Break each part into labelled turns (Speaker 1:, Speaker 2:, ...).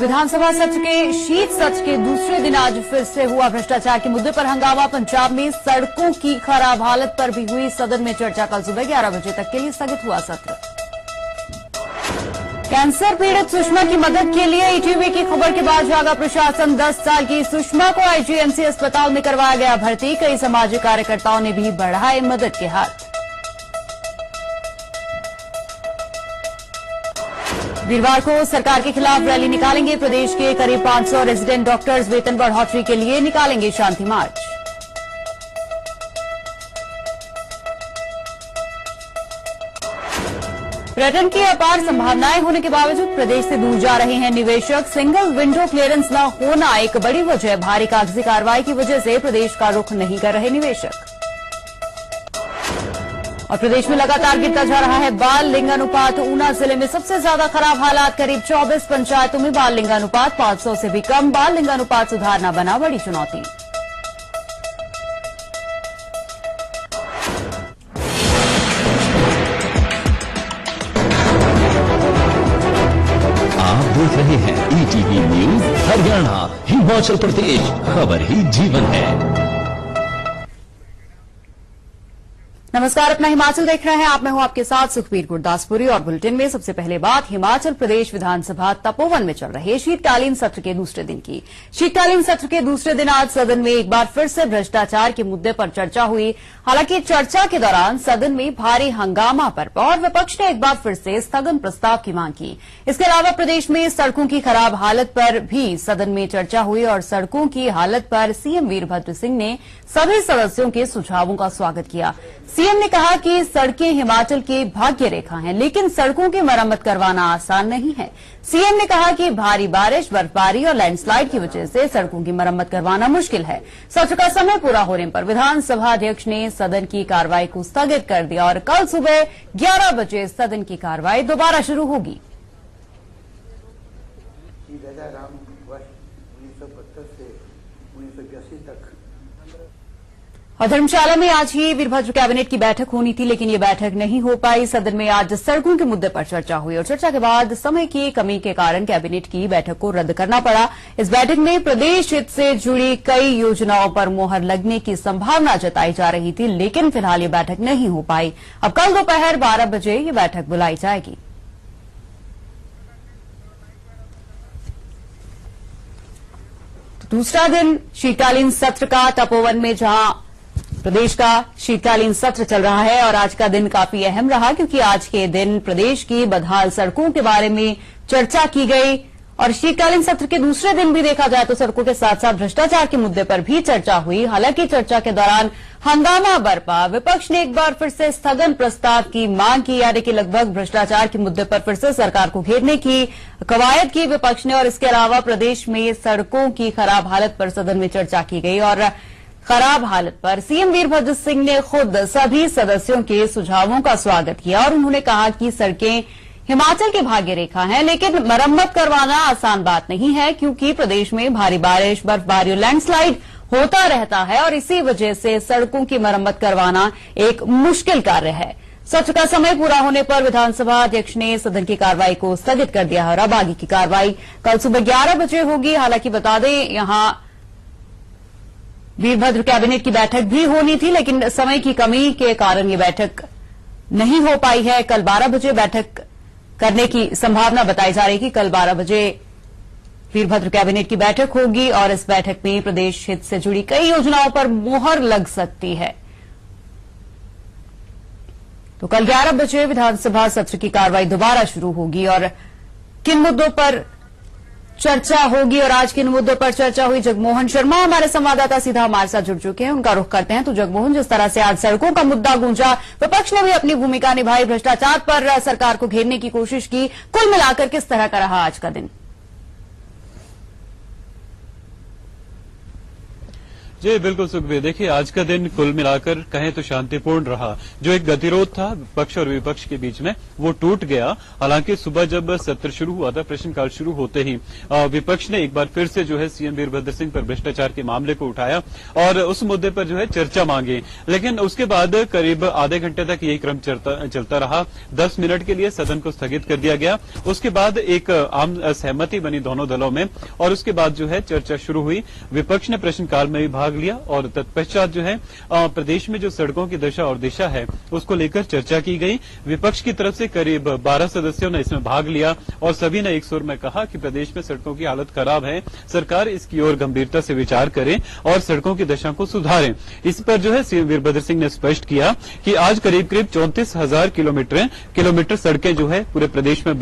Speaker 1: विधानसभा सत्र के शीत सत्र के दूसरे दिन आज फिर से हुआ भ्रष्टाचार के मुद्दे पर हंगामा। पंजाब में सड़कों की खराब हालत पर भी हुई सदन में चर्चा। कल सुबह 11 बजे तक के लिए स्थगित हुआ सत्र। कैंसर पीड़ित सुषमा की मदद के लिए ईटीवी की खबर के बाद जागा प्रशासन। 10 साल की सुषमा को आईजीएमसी अस्पताल में करवाया गया भर्ती। कई सामाजिक कार्यकर्ताओं ने भी बढ़ाए मदद के हाथ। वीरवार को सरकार के खिलाफ रैली निकालेंगे। प्रदेश के करीब 500 रेजिडेंट डॉक्टर्स वेतन बढ़ोतरी के लिए निकालेंगे शांति मार्च। पर्यटन की अपार संभावनाएं होने के बावजूद प्रदेश से दूर जा रहे हैं निवेशक। सिंगल विंडो क्लियरेंस न होना एक बड़ी वजह। भारी कागजी कार्रवाई की वजह से प्रदेश का रुख नहीं कर रहे निवेशक। और प्रदेश में लगातार गिरता जा रहा है बाल लिंगानुपात। ऊना जिले में सबसे ज्यादा खराब हालात। करीब 24 पंचायतों में बाल लिंगानुपात 500 से भी कम। बाल लिंगानुपात सुधारना बना बड़ी चुनौती।
Speaker 2: आप देख रहे हैं ईटीवी न्यूज हरियाणा हिमाचल प्रदेश। खबर ही जीवन है।
Speaker 1: नमस्कार, अपना हिमाचल देख रहे हैं आप। मैं हूं आपके साथ सुखबीर गुरदासपुरी। और बुलेटिन में सबसे पहले बात हिमाचल प्रदेश विधानसभा तपोवन में चल रहे शीतकालीन सत्र के दूसरे दिन की। शीतकालीन सत्र के दूसरे दिन आज सदन में एक बार फिर से भ्रष्टाचार के मुद्दे पर चर्चा हुई। हालांकि चर्चा के दौरान सदन में भारी हंगामा पर और विपक्ष ने एक बार फिर से स्थगन प्रस्ताव की मांग की। इसके अलावा प्रदेश में सड़कों की खराब हालत पर भी सदन में चर्चा हुई और सड़कों की हालत पर सीएम वीरभद्र सिंह ने सभी सदस्यों के सुझावों का स्वागत किया। सीएम ने कहा कि सड़कें हिमाचल की भाग्य रेखा हैं, लेकिन सड़कों की मरम्मत करवाना आसान नहीं है। सीएम ने कहा कि भारी बारिश, बर्फबारी और लैंडस्लाइड की वजह से सड़कों की मरम्मत करवाना मुश्किल है। सत्र का समय पूरा होने पर विधानसभा अध्यक्ष ने सदन की कार्रवाई को स्थगित कर दिया और कल सुबह 11 बजे सदन की कार्रवाई दोबारा शुरू होगी। और धर्मशाला में आज ही वीरभद्र कैबिनेट की बैठक होनी थी, लेकिन ये बैठक नहीं हो पाई। सदन में आज सड़कों के मुद्दे पर चर्चा हुई और चर्चा के बाद समय की कमी के कारण कैबिनेट की बैठक को रद्द करना पड़ा। इस बैठक में प्रदेश हित से जुड़ी कई योजनाओं पर मोहर लगने की संभावना जताई जा रही थी, लेकिन फिलहाल ये बैठक नहीं हो पाई। अब कल दोपहर 12 बजे ये बैठक बुलाई जाएगी। दूसरा दिन शीतकालीन सत्र का तपोवन में, जहां प्रदेश का शीतकालीन सत्र चल रहा है और आज का दिन काफी अहम रहा, क्योंकि आज के दिन प्रदेश की बदहाल सड़कों के बारे में चर्चा की गई। और शीतकालीन सत्र के दूसरे दिन भी देखा जाए तो सड़कों के साथ साथ भ्रष्टाचार के मुद्दे पर भी चर्चा हुई। हालांकि चर्चा के दौरान हंगामा बरपा। विपक्ष ने एक बार फिर से स्थगन प्रस्ताव की मांग की, यानी कि लगभग भ्रष्टाचार के मुद्दे पर फिर से सरकार को घेरने की कवायद की विपक्ष ने। और इसके अलावा प्रदेश में सड़कों की खराब हालत पर सदन में चर्चा की गई और खराब हालत पर सीएम वीरभद्र सिंह ने खुद सभी सदस्यों के सुझावों का स्वागत किया और उन्होंने कहा कि सड़कें हिमाचल की भाग्य रेखा हैं, लेकिन मरम्मत करवाना आसान बात नहीं है, क्योंकि प्रदेश में भारी बारिश, बर्फबारी और लैंडस्लाइड होता रहता है और इसी वजह से सड़कों की मरम्मत करवाना एक मुश्किल कार्य है। सत्र का समय पूरा होने पर विधानसभा अध्यक्ष ने सदन की कार्रवाई को स्थगित कर दिया और अब आगे की कार्रवाई कल सुबह 11 बजे होगी। हालांकि बता दें, यहां वीरभद्र कैबिनेट की बैठक भी होनी थी, लेकिन समय की कमी के कारण ये बैठक नहीं हो पाई है। कल 12 बजे बैठक करने की संभावना बताई जा रही है कि कल 12 बजे वीरभद्र कैबिनेट की बैठक होगी और इस बैठक में प्रदेश हित से जुड़ी कई योजनाओं पर मोहर लग सकती है। तो कल 11 बजे विधानसभा सत्र की कार्रवाई दोबारा शुरू होगी और किन मुद्दों पर चर्चा होगी और आज किन मुद्दों पर चर्चा हुई, जगमोहन शर्मा हमारे संवाददाता सीधा हमारे साथ जुड़ चुके हैं, उनका रुख करते हैं। तो जगमोहन, जिस तरह से आज सड़कों का मुद्दा गूंजा, विपक्ष ने भी अपनी भूमिका निभाई, भ्रष्टाचार पर सरकार को घेरने की कोशिश की, कुल मिलाकर किस तरह का रहा आज का दिन?
Speaker 3: जी बिल्कुल सुखबीर, देखिए आज का दिन कुल मिलाकर कहें तो शांतिपूर्ण रहा। जो एक गतिरोध था पक्ष और विपक्ष के बीच में वो टूट गया। हालांकि सुबह जब सत्र शुरू हुआ था, प्रश्नकाल शुरू होते ही विपक्ष ने एक बार फिर से जो है सीएम वीरभद्र सिंह पर भ्रष्टाचार के मामले को उठाया और उस मुद्दे पर जो है चर्चा मांगी। लेकिन उसके बाद करीब आधे घंटे तक यही क्रम चलता रहा। 10 मिनट के लिए सदन को स्थगित कर दिया गया। उसके बाद एक आम सहमति बनी दोनों दलों में और उसके बाद जो है चर्चा शुरू हुई। विपक्ष ने प्रश्नकाल में भी भाग लिया और तत्पश्चात जो है प्रदेश में जो सड़कों की दशा और दिशा है उसको लेकर चर्चा की गई। विपक्ष की तरफ से करीब 12 सदस्यों ने इसमें भाग लिया और सभी ने एक सुर में कहा कि प्रदेश में सड़कों की हालत खराब है, सरकार इसकी ओर गंभीरता से विचार करे और सड़कों की दशा को सुधारे। इस पर जो है सीएम वीरभद्र सिंह ने स्पष्ट किया कि आज करीब 34,000 किलोमीटर सड़कें जो है पूरे प्रदेश में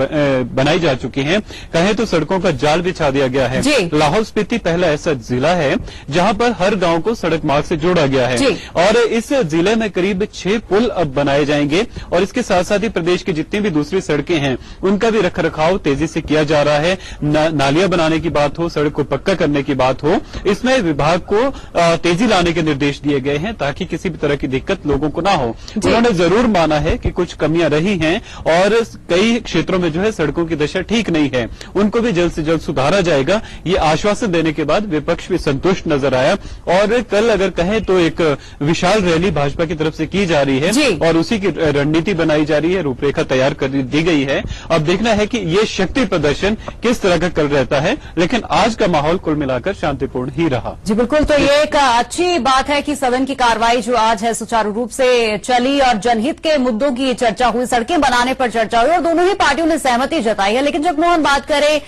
Speaker 3: बनाई जा चुकी हैं। कहें तो सड़कों का जाल बिछा दिया गया है। लाहौल स्पीति पहला ऐसा जिला है जहां पर हर गांव को सड़क मार्ग से जोड़ा गया है और इस जिले में करीब 6 पुल अब बनाए जाएंगे और इसके साथ साथ ही प्रदेश की जितनी भी दूसरी सड़कें हैं उनका भी रखरखाव तेजी से किया जा रहा है। नालियां बनाने की बात हो, सड़क को पक्का करने की बात हो, इसमें विभाग को तेजी लाने के निर्देश दिए गए हैं ताकि किसी भी तरह की दिक्कत लोगों को ना हो। उन्होंने जरूर माना है कि कुछ कमियां रही हैं और कई क्षेत्रों में जो है सड़कों की दशा ठीक नहीं है, उनको भी जल्द से जल्द सुधारा जाएगा। ये आश्वासन देने के बाद विपक्ष भी संतुष्ट नजर आया और कल अगर कहें तो एक विशाल रैली भाजपा की तरफ से की जा रही है और उसी की रणनीति बनाई जा रही है, रूपरेखा तैयार कर दी गई है। अब देखना है कि ये शक्ति प्रदर्शन किस तरह का कल रहता है, लेकिन आज का माहौल कुल मिलाकर शांतिपूर्ण ही रहा।
Speaker 1: जी बिल्कुल, तो ये एक अच्छी बात है कि सदन की कार्रवाई जो आज है सुचारू रूप से चली और जनहित के मुद्दों की चर्चा हुई, सड़कें बनाने पर चर्चा हुई और दोनों ही पार्टियों ने सहमति जताई है। लेकिन जगमोहन बात करें,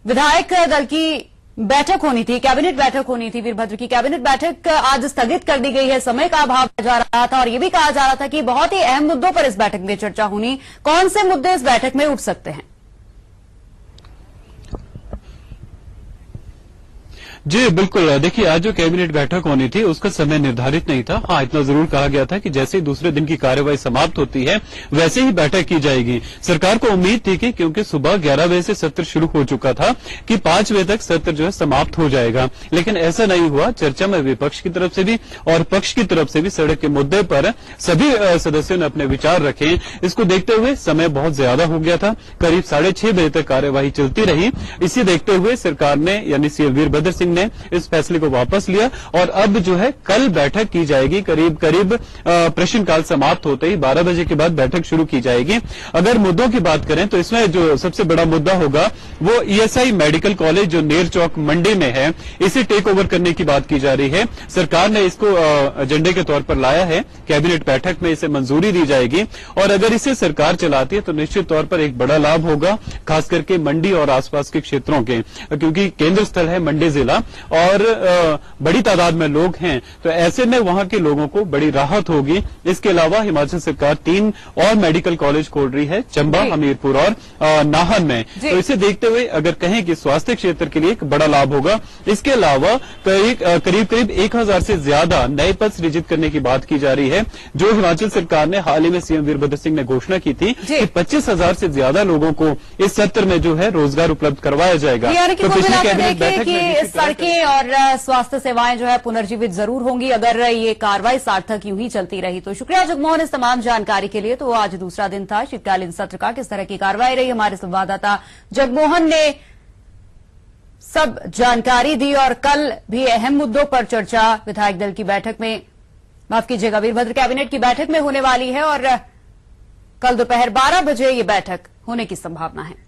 Speaker 1: विधायक दल की बैठक होनी थी, कैबिनेट बैठक होनी थी, वीरभद्र की कैबिनेट बैठक आज स्थगित कर दी गई है। समय का अभाव जा रहा था और ये भी कहा जा रहा था कि बहुत ही अहम मुद्दों पर इस बैठक में चर्चा होनी। कौन से मुद्दे इस बैठक में उठ सकते हैं?
Speaker 3: जी बिल्कुल, देखिए आज जो कैबिनेट बैठक होनी थी उसका समय निर्धारित नहीं था। हाँ, इतना जरूर कहा गया था कि जैसे ही दूसरे दिन की कार्यवाही समाप्त होती है वैसे ही बैठक की जाएगी। सरकार को उम्मीद थी कि क्योंकि सुबह 11 बजे से सत्र शुरू हो चुका था कि 5 बजे तक सत्र जो है समाप्त हो जाएगा, लेकिन ऐसा नहीं हुआ। चर्चा में विपक्ष की तरफ से भी और पक्ष की तरफ से भी सड़क के मुद्दे पर सभी सदस्यों ने अपने विचार रखे। इसको देखते हुए समय बहुत ज्यादा हो गया था, करीब 6:30 बजे तक कार्यवाही चलती रही। इसे देखते हुए सरकार ने यानी सीएम वीरभद्र सिंह ने इस फैसले को वापस लिया और अब जो है कल बैठक की जाएगी। करीब प्रश्नकाल समाप्त होते ही 12 बजे के बाद बैठक शुरू की जाएगी। अगर मुद्दों की बात करें तो इसमें जो सबसे बड़ा मुद्दा होगा वो ईएसआई मेडिकल कॉलेज जो नेर चौक मंडी में है, इसे टेक ओवर करने की बात की जा रही है। सरकार ने इसको एजेंडे के तौर पर लाया है, कैबिनेट बैठक में इसे मंजूरी दी जाएगी और अगर इसे सरकार चलाती है तो निश्चित तौर पर एक बड़ा लाभ होगा, खास करके मंडी और आसपास के क्षेत्रों के, क्योंकि केंद्र स्थल है मंडी जिला और बड़ी तादाद में लोग हैं, तो ऐसे में वहां के लोगों को बड़ी राहत होगी। इसके अलावा हिमाचल सरकार 3 और मेडिकल कॉलेज खोल रही है, चंबा, हमीरपुर और नाहन में। तो इसे देखते हुए अगर कहें कि स्वास्थ्य क्षेत्र के लिए एक बड़ा लाभ होगा। इसके अलावा करीब 1000 से ज्यादा नए पद सृजित करने की बात की जा रही है, जो हिमाचल सरकार ने हाल ही में सीएम वीरभद्र सिंह ने घोषणा की थी कि 25,000 से ज्यादा लोगों को इस सत्र में जो है रोजगार उपलब्ध करवाया जाएगा।
Speaker 1: तो पिछली कैबिनेट बैठक में सड़कें और स्वास्थ्य सेवाएं जो है पुनर्जीवित जरूर होंगी अगर ये कार्रवाई सार्थक यूं ही चलती रही तो। शुक्रिया जगमोहन इस तमाम जानकारी के लिए। तो आज दूसरा दिन था शीतकालीन सत्र का, किस तरह की कार्रवाई रही, हमारे संवाददाता जगमोहन ने सब जानकारी दी और कल भी अहम मुद्दों पर चर्चा विधायक दल की बैठक में, माफ कीजिएगा, वीरभद्र कैबिनेट की बैठक में होने वाली है और कल दोपहर 12 बजे ये बैठक होने की संभावना है।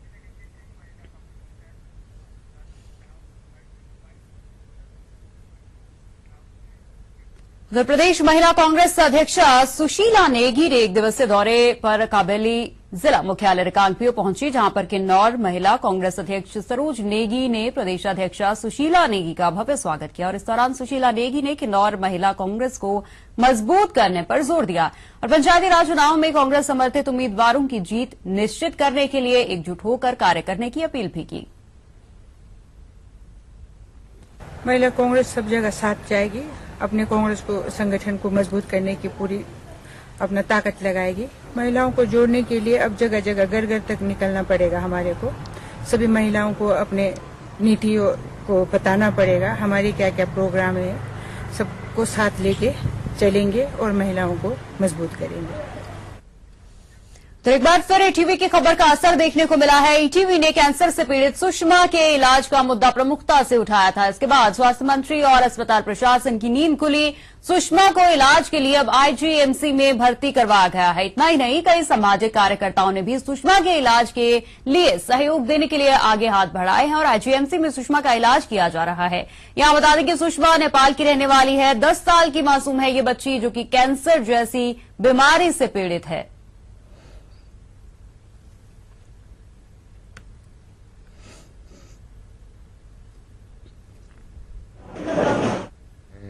Speaker 1: उत्तर प्रदेश महिला कांग्रेस अध्यक्षा सुशीला नेगी ने एक दिवसीय दौरे पर काबेली जिला मुख्यालय रिकांगपिओ पहुंची, जहां पर किन्नौर महिला कांग्रेस अध्यक्ष सरोज नेगी ने प्रदेशाध्यक्षा सुशीला नेगी का भव्य स्वागत किया और इस दौरान सुशीला नेगी ने किन्नौर महिला कांग्रेस को मजबूत करने पर जोर दिया और पंचायती राज चुनाव में कांग्रेस समर्थित उम्मीदवारों की जीत निश्चित करने के लिए एकजुट होकर कार्य करने की अपील भी की।
Speaker 4: महिला कांग्रेस सब जगह साथ जाएगी, अपने कांग्रेस को संगठन को मजबूत करने की पूरी अपना ताकत लगाएगी। महिलाओं को जोड़ने के लिए अब जगह जगह घर घर तक निकलना पड़ेगा। हमारे को सभी महिलाओं को अपने नीतियों को बताना पड़ेगा, हमारे क्या क्या प्रोग्राम है, सबको साथ लेके चलेंगे और महिलाओं को मजबूत करेंगे।
Speaker 1: तो एक बार फिर ईटीवी की खबर का असर देखने को मिला है। ईटीवी ने कैंसर से पीड़ित सुषमा के इलाज का मुद्दा प्रमुखता से उठाया था। इसके बाद स्वास्थ्य मंत्री और अस्पताल प्रशासन की नींद खुली। सुषमा को इलाज के लिए अब आईजीएमसी में भर्ती करवाया गया है। इतना ही नहीं, कई सामाजिक कार्यकर्ताओं ने भी सुषमा के इलाज के लिए सहयोग देने के लिए आगे हाथ बढ़ाए हैं और आईजीएमसी में सुषमा का इलाज किया जा रहा है। यहां बता दें कि सुषमा नेपाल की रहने वाली है। 10 साल की मासूम है ये बच्ची, जो कि कैंसर जैसी बीमारी से पीड़ित है।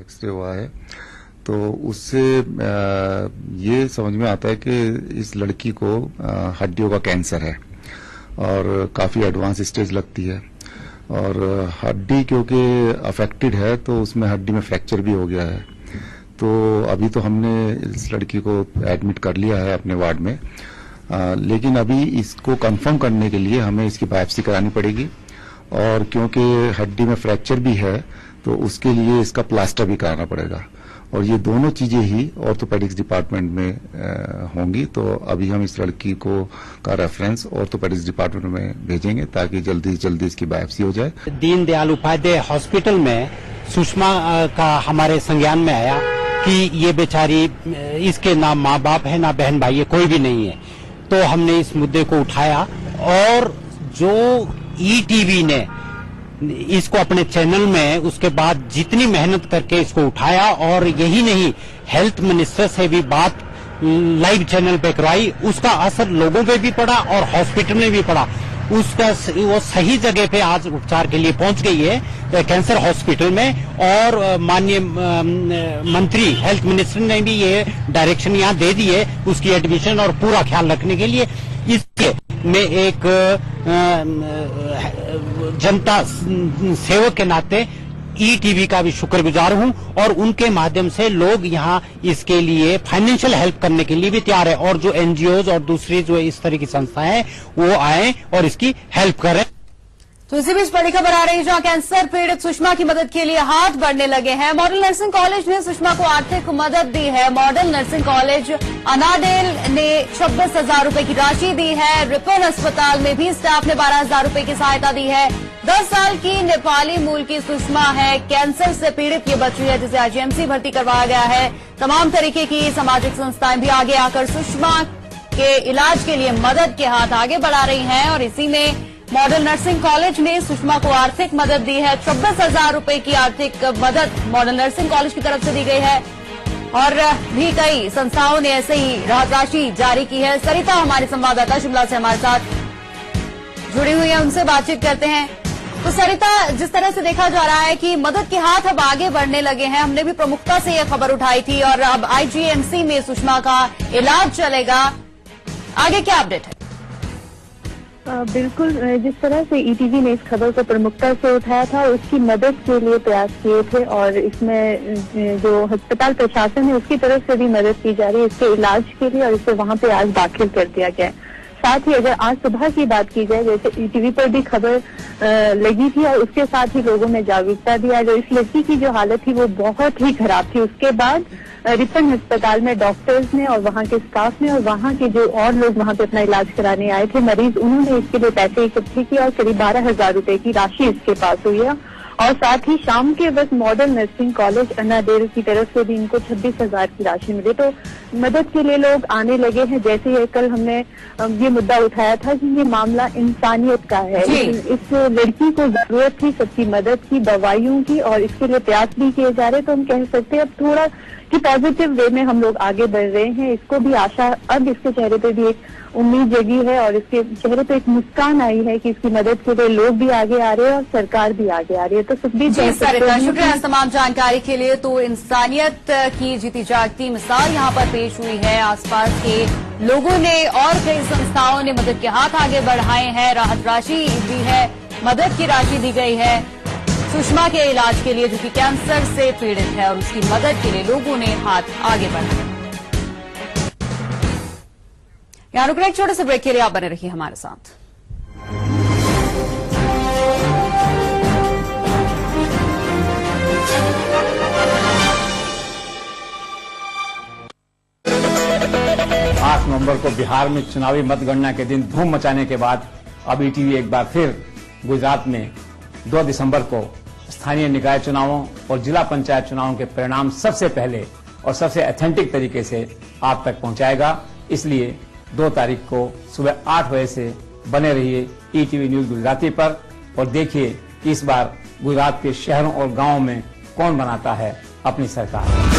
Speaker 5: एक्सरे हुआ है तो उससे ये समझ में आता है कि इस लड़की को हड्डियों का कैंसर है और काफी एडवांस स्टेज लगती है और हड्डी क्योंकि अफेक्टेड है तो उसमें हड्डी में फ्रैक्चर भी हो गया है। तो अभी तो हमने इस लड़की को एडमिट कर लिया है अपने वार्ड में, लेकिन अभी इसको कंफर्म करने के लिए हमें इसकी बायोप्सी करानी पड़ेगी और क्योंकि हड्डी में फ्रैक्चर भी है तो उसके लिए इसका प्लास्टर भी कराना पड़ेगा और ये दोनों चीजें ही ऑर्थोपेडिक्स डिपार्टमेंट में होंगी। तो अभी हम इस लड़की को का रेफरेंस ऑर्थोपेडिक्स डिपार्टमेंट में भेजेंगे ताकि जल्दी से जल्दी इसकी बायोप्सी हो जाए।
Speaker 6: दीनदयाल उपाध्याय हॉस्पिटल में सुषमा का हमारे संज्ञान में आया कि ये बेचारी, इसके ना माँ बाप है ना बहन भाई है, कोई भी नहीं है। तो हमने इस मुद्दे को उठाया और जो ईटीवी ने इसको अपने चैनल में उसके बाद जितनी मेहनत करके इसको उठाया और यही नहीं, हेल्थ मिनिस्टर से भी बात लाइव चैनल पे करवाई, उसका असर लोगों पे भी पड़ा और हॉस्पिटल में भी पड़ा। उसका वो सही जगह पे आज उपचार के लिए पहुंच गई है कैंसर हॉस्पिटल में और माननीय मंत्री हेल्थ मिनिस्टर ने भी ये डायरेक्शन यहाँ दे दी है उसकी एडमिशन और पूरा ख्याल रखने के लिए। इसके में एक जनता सेवक के नाते ईटीवी का भी शुक्रगुजार हूं और उनके माध्यम से लोग यहां इसके लिए फाइनेंशियल हेल्प करने के लिए भी तैयार है और जो एनजीओज और दूसरी जो इस तरह की संस्थाएं हैं वो आए और इसकी हेल्प करें।
Speaker 1: तो इसी बीच बड़ी खबर आ रही है जहां कैंसर पीड़ित सुषमा की मदद के लिए हाथ बढ़ने लगे हैं। मॉडल नर्सिंग कॉलेज ने सुषमा को आर्थिक मदद दी है। मॉडल नर्सिंग कॉलेज अनाडेल ने 26,000 रुपए की राशि दी है। रिपन अस्पताल में भी स्टाफ ने 12,000 रुपए की सहायता दी है। 10 साल की नेपाली मूल की सुषमा है, कैंसर से पीड़ित ये बच्ची है जिसे आईजीएमसी भर्ती करवाया गया है। तमाम तरीके की सामाजिक संस्थाएं भी आगे आकर सुषमा के इलाज के लिए मदद के हाथ आगे बढ़ा रही हैं और इसी में मॉडल नर्सिंग कॉलेज ने सुषमा को आर्थिक मदद दी है। 26,000 रुपए की आर्थिक मदद मॉडल नर्सिंग कॉलेज की तरफ से दी गई है और भी कई संस्थाओं ने ऐसे ही राहत राशि जारी की है। सरिता हमारी संवाददाता शिमला से हमारे साथ जुड़ी हुई है, उनसे बातचीत करते हैं। तो सरिता, जिस तरह से देखा जा रहा है कि मदद के हाथ अब आगे बढ़ने लगे हैं, हमने भी प्रमुखता से यह खबर उठाई थी और अब आईजीएमसी में सुषमा का इलाज चलेगा, आगे क्या अपडेट है?
Speaker 7: बिल्कुल, जिस तरह से ईटीवी ने इस खबर को प्रमुखता से उठाया था उसकी मदद के लिए प्रयास किए थे और इसमें जो अस्पताल प्रशासन है उसकी तरफ से भी मदद की जा रही है इसके इलाज के लिए और इसे वहां पे आज दाखिल कर दिया गया है। साथ ही अगर आज सुबह की बात की जाए, जैसे ईटीवी पर भी खबर लगी थी और उसके साथ ही लोगों में जागरूकता दिया, जो इस लड़की की जो हालत थी वो बहुत ही खराब थी। उसके बाद रिपन अस्पताल में डॉक्टर्स ने और वहां के स्टाफ ने और वहां के जो और लोग वहां पे अपना इलाज कराने आए थे मरीज, उन्होंने इसके लिए पैसे इकट्ठे किए और करीब 12,000 रुपए की राशि इसके पास हुई है। और साथ ही शाम के वक्त मॉडर्न नर्सिंग कॉलेज अनाडेल की तरफ से भी इनको 26,000 की राशि मिली। तो मदद के लिए लोग आने लगे हैं। जैसे ये कल हमने ये मुद्दा उठाया था कि ये मामला इंसानियत का है, इस लड़की को जरूरत थी सबकी मदद की, दवाइयों की, और इसके लिए प्रयास भी किए जा रहे। तो हम कह सकते हैं अब थोड़ा कि पॉजिटिव वे में हम लोग आगे बढ़ रहे हैं। इसको भी आशा, अब इसके चेहरे पे भी एक उम्मीद जगी है और इसके चेहरे पे एक मुस्कान आई है कि इसकी मदद के लिए लोग भी आगे आ रहे हैं और सरकार भी आगे आ रही है। तो सुखबीर जी,
Speaker 1: शुक्रिया तमाम जानकारी के लिए। तो इंसानियत की जीती जागती मिसाल यहाँ पर पेश हुई है। आसपास के लोगों ने और कई संस्थाओं ने मदद के हाथ आगे बढ़ाए हैं, राहत राशि दी है, मदद की राशि दी गई है सुषमा के इलाज के लिए जो कि कैंसर से पीड़ित है और उसकी मदद के लिए लोगों ने हाथ आगे बढ़ाए। यहाँ रुक रहे एक छोटे से ब्रेक के लिए, आप बने रहिए हमारे साथ।
Speaker 8: नवंबर को बिहार में चुनावी मतगणना के दिन धूम मचाने के बाद अब ईटीवी एक बार फिर गुजरात में 2 दिसंबर को स्थानीय निकाय चुनावों और जिला पंचायत चुनावों के परिणाम सबसे पहले और सबसे ऑथेंटिक तरीके से आप तक पहुंचाएगा। इसलिए 2 तारीख को सुबह 8 बजे से बने रहिए ईटीवी न्यूज गुजराती पर और देखिए इस बार गुजरात के शहरों और गांवों में कौन बनाता है अपनी सरकार।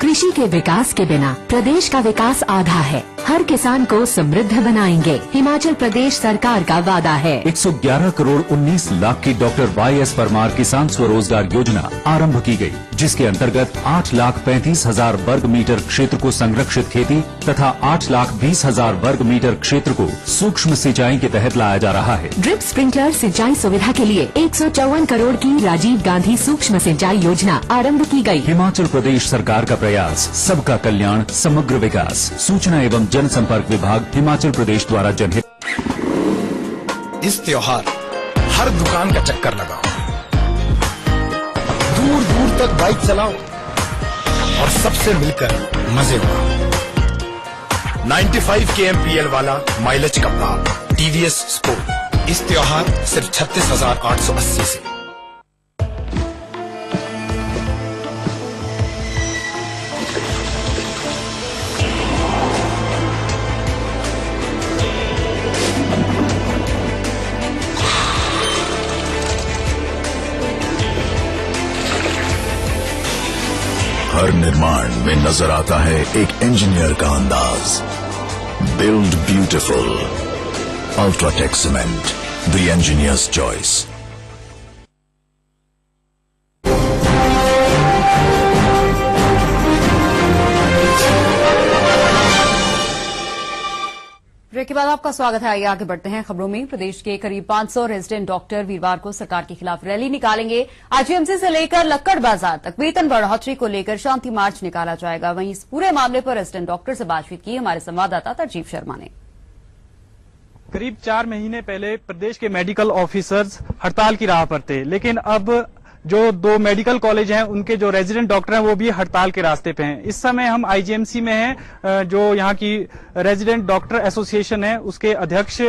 Speaker 9: कृषि के विकास के बिना प्रदेश का विकास आधा है। हर किसान को समृद्ध बनाएंगे, हिमाचल प्रदेश सरकार का वादा है।
Speaker 2: 111 करोड़ 19 लाख की डॉक्टर YS परमार किसान स्वरोजगार योजना आरंभ की गई, जिसके अंतर्गत 8,35,000 वर्ग मीटर क्षेत्र को संरक्षित खेती तथा 8,20,000 वर्ग मीटर क्षेत्र को सूक्ष्म सिंचाई के तहत लाया जा रहा है।
Speaker 9: ड्रिप स्प्रिंकलर सिंचाई सुविधा के लिए 154 करोड़ की राजीव गांधी सूक्ष्म सिंचाई योजना आरंभ की गई।
Speaker 2: हिमाचल प्रदेश सरकार का प्रयास, सबका कल्याण, समग्र विकास। सूचना एवं जनसंपर्क विभाग, हिमाचल प्रदेश द्वारा जनहित।
Speaker 10: इस त्योहार हर दुकान का चक्कर लगाओ, दूर दूर तक बाइक चलाओ और सबसे मिलकर मजे उड़ाओ। 95 kmpl वाला माइलेज का पाप TVS स्पोर्ट इस त्योहार सिर्फ 36,880 से।
Speaker 11: हर निर्माण में नजर आता है एक इंजीनियर का अंदाज। Build beautiful, UltraTech cement, the engineers choice.
Speaker 1: Break के बाद आपका स्वागत है। आइए आगे बढ़ते हैं खबरों में। प्रदेश के करीब 500 रेजिडेंट डॉक्टर वीरवार को सरकार के खिलाफ रैली निकालेंगे। आईजीएमसी से लेकर लक्कड़ बाजार तक वेतन बढ़ोतरी को लेकर शांति मार्च निकाला जाएगा। वहीं इस पूरे मामले पर रेजिडेंट डॉक्टर से बातचीत की हमारे संवाददाता तरजीब शर्मा ने।
Speaker 12: करीब 4 महीने पहले प्रदेश के मेडिकल ऑफिसर्स हड़ताल की राह पर थे, लेकिन अब जो 2 मेडिकल कॉलेज हैं उनके जो रेजिडेंट डॉक्टर हैं वो भी हड़ताल के रास्ते पे हैं। इस समय हम आईजीएमसी में हैं, जो यहाँ की रेजिडेंट डॉक्टर एसोसिएशन है उसके अध्यक्ष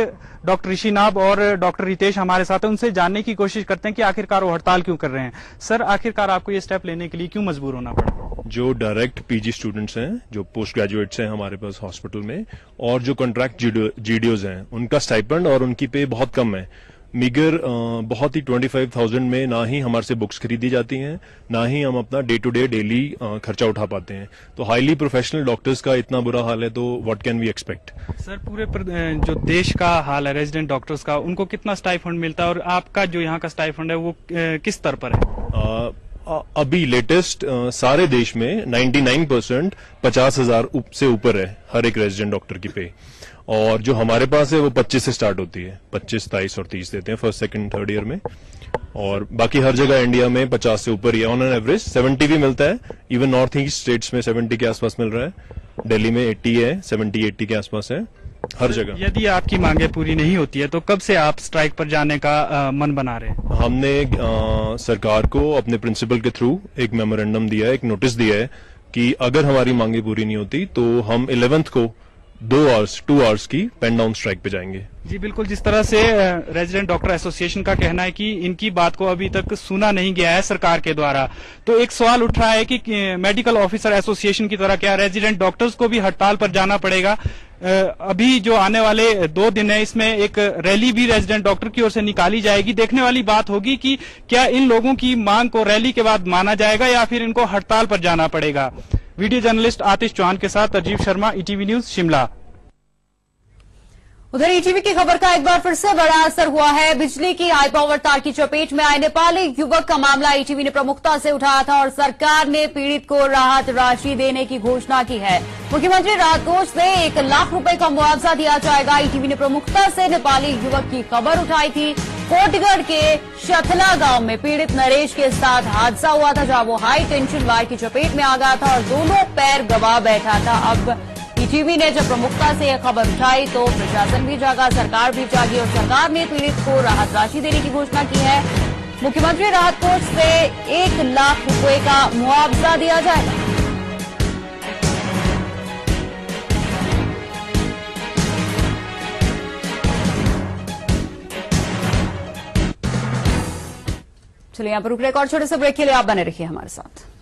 Speaker 12: डॉक्टर ऋषि नाब और डॉक्टर रितेश हमारे साथ हैं। उनसे जानने की कोशिश करते हैं कि आखिरकार वो हड़ताल क्यों कर रहे हैं। सर, आखिरकार आपको ये स्टेप लेने के लिए क्यों मजबूर होना पड़ा?
Speaker 13: जो डायरेक्ट पीजी स्टूडेंट्स हैं, जो पोस्ट ग्रेजुएट्स हैं हमारे पास हॉस्पिटल में, और जो कॉन्ट्रैक्ट जीडीओज हैं, उनका स्टाइपेंड और उनकी पे बहुत कम है। मीगर बहुत ही 25,000 में ना ही हमारे से बुक्स खरीदी जाती हैं, ना ही हम अपना डे टू डे डेली खर्चा उठा पाते हैं। तो हाईली प्रोफेशनल डॉक्टर्स का इतना बुरा हाल है तो what can we expect.
Speaker 12: Sir, पूरे जो देश का हाल है रेजिडेंट डॉक्टर्स का, उनको कितना स्टाइफंड मिलता है और आपका जो यहाँ का स्टाइफंड है वो किस स्तर पर है?
Speaker 13: अभी लेटेस्ट सारे देश में 99% 50,000 से ऊपर है हर एक रेजिडेंट डॉक्टर की पे, और जो हमारे पास है वो 25 से स्टार्ट होती है। 25, 27 और 30 देते हैं फर्स्ट, सेकंड, थर्ड ईयर में, और बाकी हर जगह इंडिया में 50 से ऊपर ही है। ऑन एन एवरेज 70 भी मिलता है, इवन नॉर्थ ईस्ट स्टेट्स में 70 के आसपास मिल रहा है, दिल्ली में 80 है, 70-80 के आसपास है हर जगह।
Speaker 12: यदि आपकी मांगे पूरी नहीं होती है तो कब से आप स्ट्राइक पर जाने का मन बना रहे हैं?
Speaker 13: हमने सरकार को अपने प्रिंसिपल के थ्रू एक मेमोरेंडम दिया है, एक नोटिस दिया है कि अगर हमारी मांगे पूरी नहीं होती तो हम 11th को 2 आवर्स की पेन डाउन स्ट्राइक पे जाएंगे।
Speaker 12: जी बिल्कुल, जिस तरह से रेजिडेंट डॉक्टर एसोसिएशन का कहना है कि इनकी बात को अभी तक सुना नहीं गया है सरकार के द्वारा, तो एक सवाल उठ रहा है कि मेडिकल ऑफिसर एसोसिएशन की तरह क्या रेजिडेंट डॉक्टर्स को भी हड़ताल पर जाना पड़ेगा? अभी जो आने वाले 2 दिन है इसमें एक रैली भी रेजिडेंट डॉक्टर की ओर से निकाली जाएगी। देखने वाली बात होगी कि क्या इन लोगों की मांग को रैली के बाद माना जाएगा या फिर इनको हड़ताल पर जाना पड़ेगा। वीडियो जर्नलिस्ट आतिश चौहान के साथ तरजीब शर्मा, ईटीवी न्यूज, शिमला।
Speaker 1: उधर ईटीवी की खबर का एक बार फिर से बड़ा असर हुआ है। बिजली की हाई पावर तार की चपेट में आए नेपाली युवक का मामला ईटीवी ने प्रमुखता से उठाया था और सरकार ने पीड़ित को राहत राशि देने की घोषणा की है। मुख्यमंत्री राहत कोष से 1 लाख रुपए का मुआवजा दिया जाएगा। ईटीवी ने प्रमुखता से नेपाली युवक की खबर उठाई थी। कोटगढ़ के शथला गांव में पीड़ित नरेश के साथ हादसा हुआ था, जहां वो हाई टेंशन वायर की चपेट में आ गया था और दोनों पैर गवा बैठा था। अब ईटीवी ने जब प्रमुखता से यह खबर उठाई तो प्रशासन भी जागा, सरकार भी जागी और सरकार ने पीड़ित को राहत राशि देने की घोषणा की है। मुख्यमंत्री राहत कोष से 1 लाख रुपए का मुआवजा दिया जाएगा। चलिए यहाँ पर रुक रहे एक और छोटे से ब्रेक के लिए आप बने रखिए हमारे साथ।